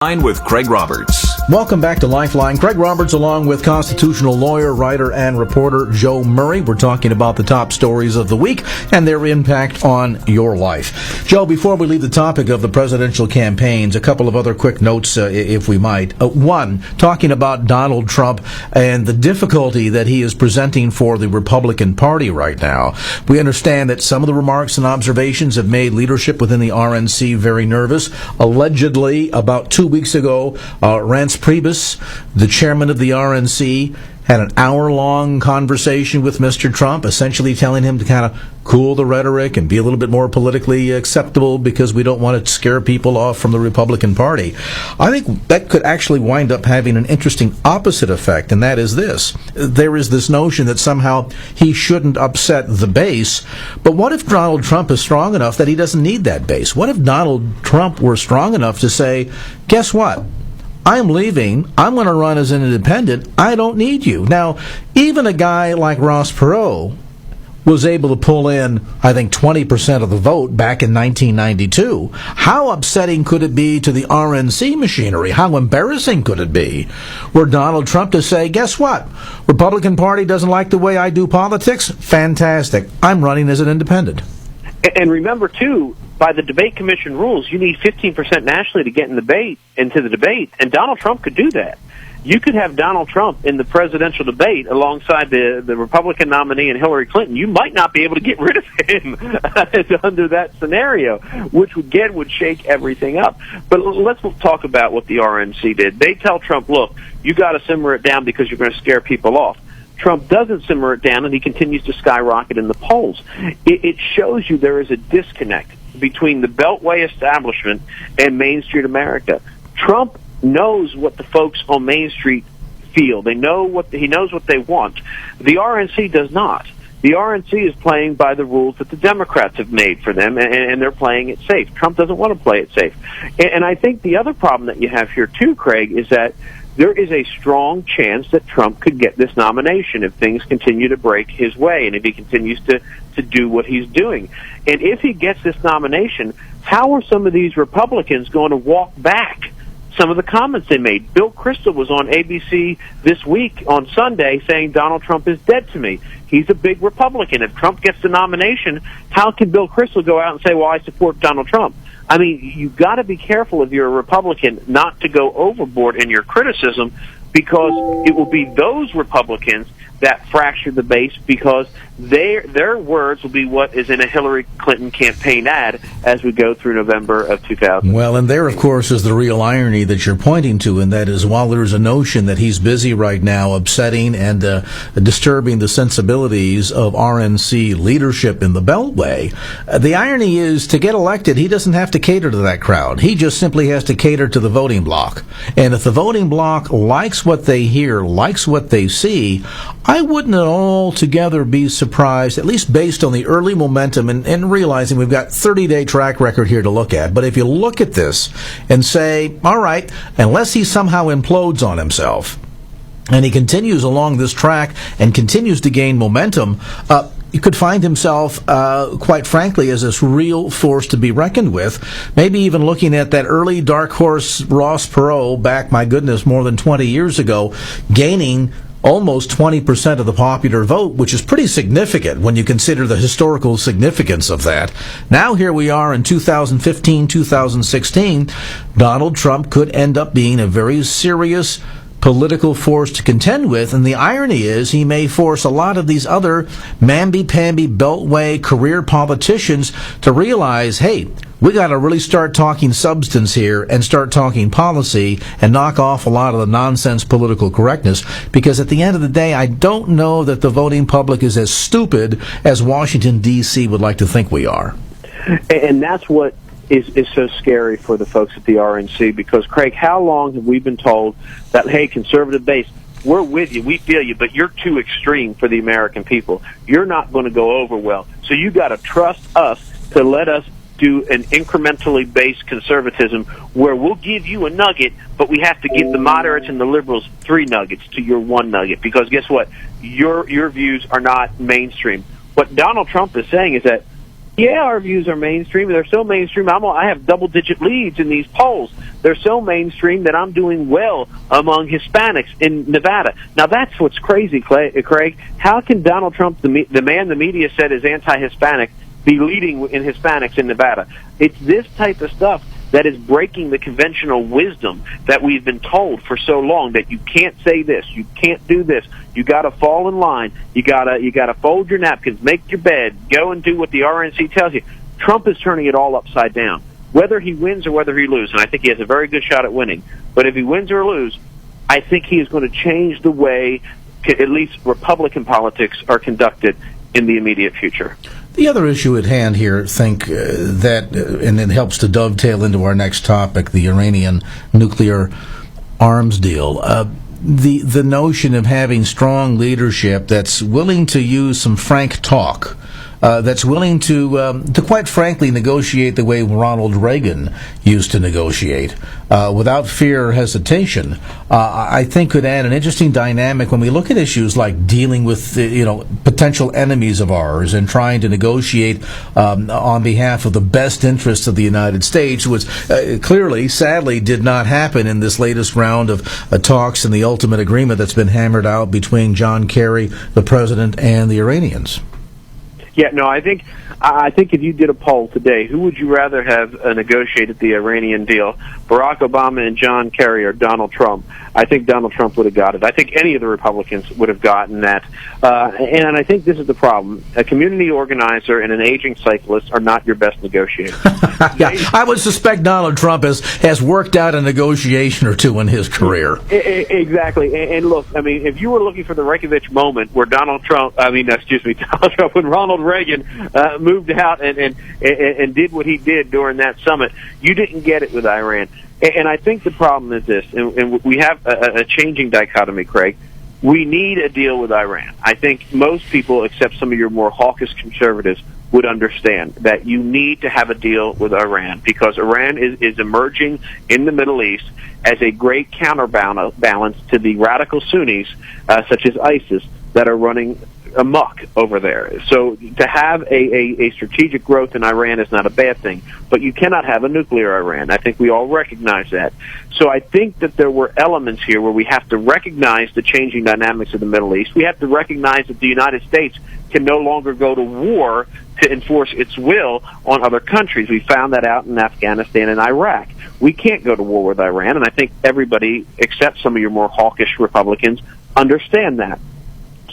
With Craig Roberts. Welcome back to Lifeline. Craig Roberts along with constitutional lawyer, writer, and reporter Joe Murray. We're talking about the top stories of the week and their impact on your life. Joe, before we leave the topic of the presidential campaigns, a couple of other quick notes, if we might. One, talking about Donald Trump and the difficulty that he is presenting for the Republican Party right now. We understand that some of the remarks and observations have made leadership within the RNC very nervous. Allegedly, about 2 weeks ago, Reince Priebus, the chairman of the RNC, had an hour-long conversation with Mr. Trump, essentially telling him to kind of cool the rhetoric and be a little bit more politically acceptable because we don't want to scare people off from the Republican Party. I think that could actually wind up having an interesting opposite effect, and that is this. There is this notion that somehow he shouldn't upset the base, but what if Donald Trump is strong enough that he doesn't need that base? What if Donald Trump were strong enough to say, guess what? I'm leaving. I'm going to run as an independent. I don't need you. Now, even a guy like Ross Perot was able to pull in, I think, 20% of the vote back in 1992. How upsetting could it be to the RNC machinery? How embarrassing could it be were Donald Trump to say, guess what? Republican Party doesn't like the way I do politics? Fantastic. I'm running as an independent. And remember, too, by the debate commission rules, you need 15% nationally to get into the debate, and Donald Trump could do that. You could have Donald Trump in the presidential debate alongside the Republican nominee and Hillary Clinton. You might not be able to get rid of him under that scenario, which would shake everything up. But let's talk about what the RNC did. They tell Trump, look, you got to simmer it down because you're going to scare people off. Trump doesn't simmer it down, and he continues to skyrocket in the polls. It shows you there is a disconnect between the Beltway establishment and Main Street America. Trump knows what the folks on Main Street feel. He knows what they want. The RNC does not. The RNC is playing by the rules that the Democrats have made for them, and they're playing it safe. Trump doesn't want to play it safe. And I think the other problem that you have here, too, Craig, is that there is a strong chance that Trump could get this nomination if things continue to break his way and if he continues to do what he's doing. And if he gets this nomination, how are some of these Republicans going to walk back some of the comments they made? Bill Kristol was on ABC this week on Sunday saying Donald Trump is dead to me. He's a big Republican. If Trump gets the nomination, how can Bill Kristol go out and say, well, I support Donald Trump? I mean, you've got to be careful if you're a Republican not to go overboard in your criticism, because it will be those Republicans that fracture the base, because their words will be what is in a Hillary Clinton campaign ad as we go through November of 2000. Well, and there, of course, is the real irony that you're pointing to, and that is while there's a notion that he's busy right now upsetting and disturbing the sensibilities of RNC leadership in the Beltway, the irony is to get elected, he doesn't have to cater to that crowd. He just simply has to cater to the voting bloc. And if the voting bloc likes what they hear, likes what they see, I wouldn't altogether be surprised, at least based on the early momentum and realizing we've got 30-day track record here to look at. But if you look at this and say, all right, unless he somehow implodes on himself and he continues along this track and continues to gain momentum, he could find himself, quite frankly, as this real force to be reckoned with. Maybe even looking at that early dark horse Ross Perot back, my goodness, more than 20 years ago, gaining almost 20% of the popular vote, which is pretty significant when you consider the historical significance of that. Now here we are in 2015, 2016. Donald Trump could end up being a very serious political force to contend with, and the irony is he may force a lot of these other mamby-pamby beltway career politicians to realize, hey, we got to really start talking substance here and start talking policy and knock off a lot of the nonsense political correctness, because at the end of the day, I don't know that the voting public is as stupid as Washington, D.C. would like to think we are. And that's what is so scary for the folks at the RNC, because, Craig, how long have we been told that, hey, conservative base, we're with you, we feel you, but you're too extreme for the American people. You're not going to go over well. So you got to trust us to let us do an incrementally based conservatism where we'll give you a nugget, but we have to give the moderates and the liberals 3 nuggets to your 1 nugget, because guess what? Your views are not mainstream. What Donald Trump is saying is that Yeah, our views are mainstream. They're so mainstream. I have double-digit leads in these polls. They're so mainstream that I'm doing well among Hispanics in Nevada. Now, that's what's crazy, Craig. How can Donald Trump, the man the media said is anti-Hispanic, be leading in Hispanics in Nevada? It's this type of stuff that is breaking the conventional wisdom that we've been told for so long, that you can't say this, you can't do this, you got to fall in line, you got to fold your napkins, make your bed, go and do what the RNC tells you. Trump is turning it all upside down. Whether he wins or whether he loses, and I think he has a very good shot at winning, but if he wins or loses, I think he is going to change the way at least Republican politics are conducted in the immediate future. The other issue at hand here, and it helps to dovetail into our next topic, the Iranian nuclear arms deal. The notion of having strong leadership that's willing to use some frank talk, that's willing to quite frankly negotiate the way Ronald Reagan used to negotiate, without fear or hesitation, I think could add an interesting dynamic when we look at issues like dealing with potential enemies of ours and trying to negotiate on behalf of the best interests of the United States, which clearly, sadly, did not happen in this latest round of talks and the ultimate agreement that's been hammered out between John Kerry, the president, and the Iranians. Yeah, no, I think if you did a poll today, who would you rather have negotiated the Iranian deal, Barack Obama and John Kerry or Donald Trump? I think Donald Trump would have got it. I think any of the Republicans would have gotten that. And I think this is the problem. A community organizer and an aging cyclist are not your best negotiators. Yeah, I would suspect Donald Trump has worked out a negotiation or two in his career. Exactly. And look, I mean, if you were looking for the Reykjavik moment where Donald Trump, when Ronald Reagan moved out and did what he did during that summit, you didn't get it with Iran. And I think the problem is this, and we have a changing dichotomy, Craig. We need a deal with Iran. I think most people, except some of your more hawkish conservatives, would understand that you need to have a deal with Iran, because Iran is emerging in the Middle East as a great counterbalance to the radical Sunnis, such as ISIS, that are running amok over there. So to have a strategic growth in Iran is not a bad thing, but you cannot have a nuclear Iran. I think we all recognize that. So I think that there were elements here where we have to recognize the changing dynamics of the Middle East. We have to recognize that the United States can no longer go to war to enforce its will on other countries. We found that out in Afghanistan and Iraq. We can't go to war with Iran, and I think everybody, except some of your more hawkish Republicans, understand that.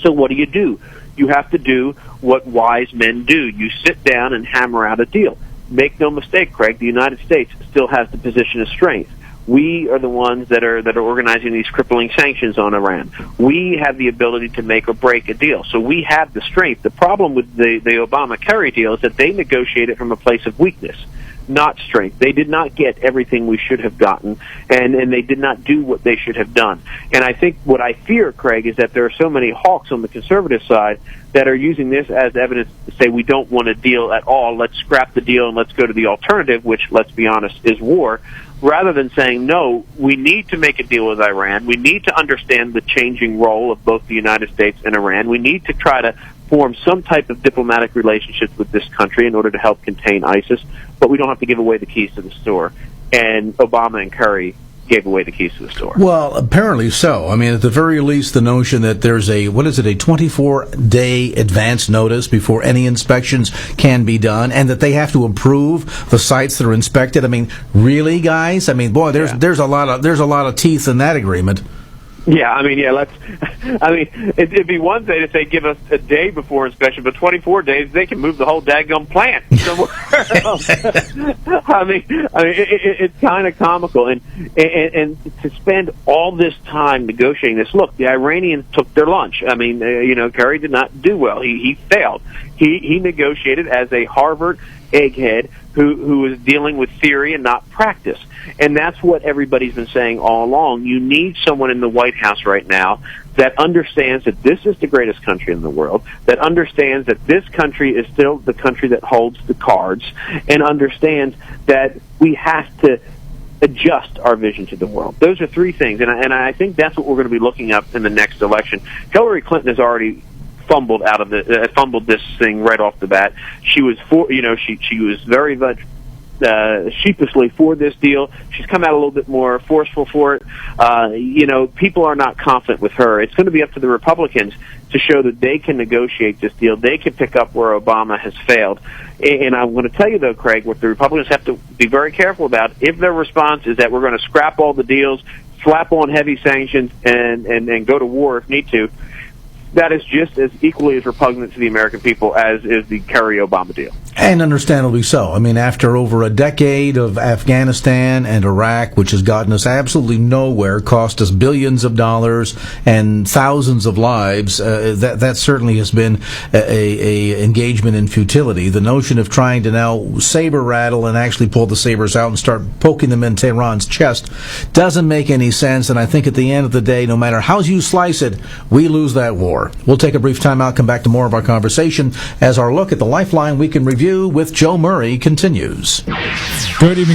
So what do? You have to do what wise men do. You sit down and hammer out a deal. Make no mistake, Craig, the United States still has the position of strength. We are the ones that are organizing these crippling sanctions on Iran. We have the ability to make or break a deal. So we have the strength. The problem with the Obama-Kerry deal is that they negotiated from a place of weakness, not strength. They did not get everything we should have gotten, and they did not do what they should have done. And I think what I fear, Craig, is that there are so many hawks on the conservative side that are using this as evidence to say we don't want a deal at all, let's scrap the deal and let's go to the alternative, which, let's be honest, is war, rather than saying, no, we need to make a deal with Iran. We need to understand the changing role of both the United States and Iran. We need to try to form some type of diplomatic relationships with this country in order to help contain ISIS, but we don't have to give away the keys to the store. And Obama and Kerry gave away the keys to the store. Well, apparently so. I mean, at the very least, the notion that there's a 24-day advance notice before any inspections can be done, and that they have to approve the sites that are inspected. I mean, really, guys? I mean, boy, there's a lot of teeth in that agreement. Yeah, it'd be one thing if they give us a day before inspection, but 24 days, they can move the whole daggum plant somewhere else. It's kind of comical. And to spend all this time negotiating this, look, the Iranians took their lunch. Kerry did not do well. He failed. He negotiated as a Harvard egghead who was dealing with theory and not practice. And that's what everybody's been saying all along. You need someone in the White House right now that understands that this is the greatest country in the world, that understands that this country is still the country that holds the cards, and understands that we have to adjust our vision to the world. Those are three things, and I think that's what we're going to be looking at in the next election. Hillary Clinton has already fumbled this thing right off the bat. She was she was very much sheepishly for this deal. She's come out a little bit more forceful for it. People are not confident with her. It's going to be up to the Republicans to show that they can negotiate this deal. They can pick up where Obama has failed. And I'm going to tell you, though, Craig, what the Republicans have to be very careful about, if their response is that we're going to scrap all the deals, slap on heavy sanctions, and go to war if need to, that is just as equally as repugnant to the American people as is the Kerry-Obama deal. And understandably so. I mean, after over a decade of Afghanistan and Iraq, which has gotten us absolutely nowhere, cost us billions of dollars and thousands of lives, that certainly has been a engagement in futility. The notion of trying to now saber rattle and actually pull the sabers out and start poking them in Tehran's chest doesn't make any sense. And I think at the end of the day, no matter how you slice it, we lose that war. We'll take a brief time out, come back to more of our conversation as our look at the Lifeline Week in Review with Joe Murray continues. Good evening.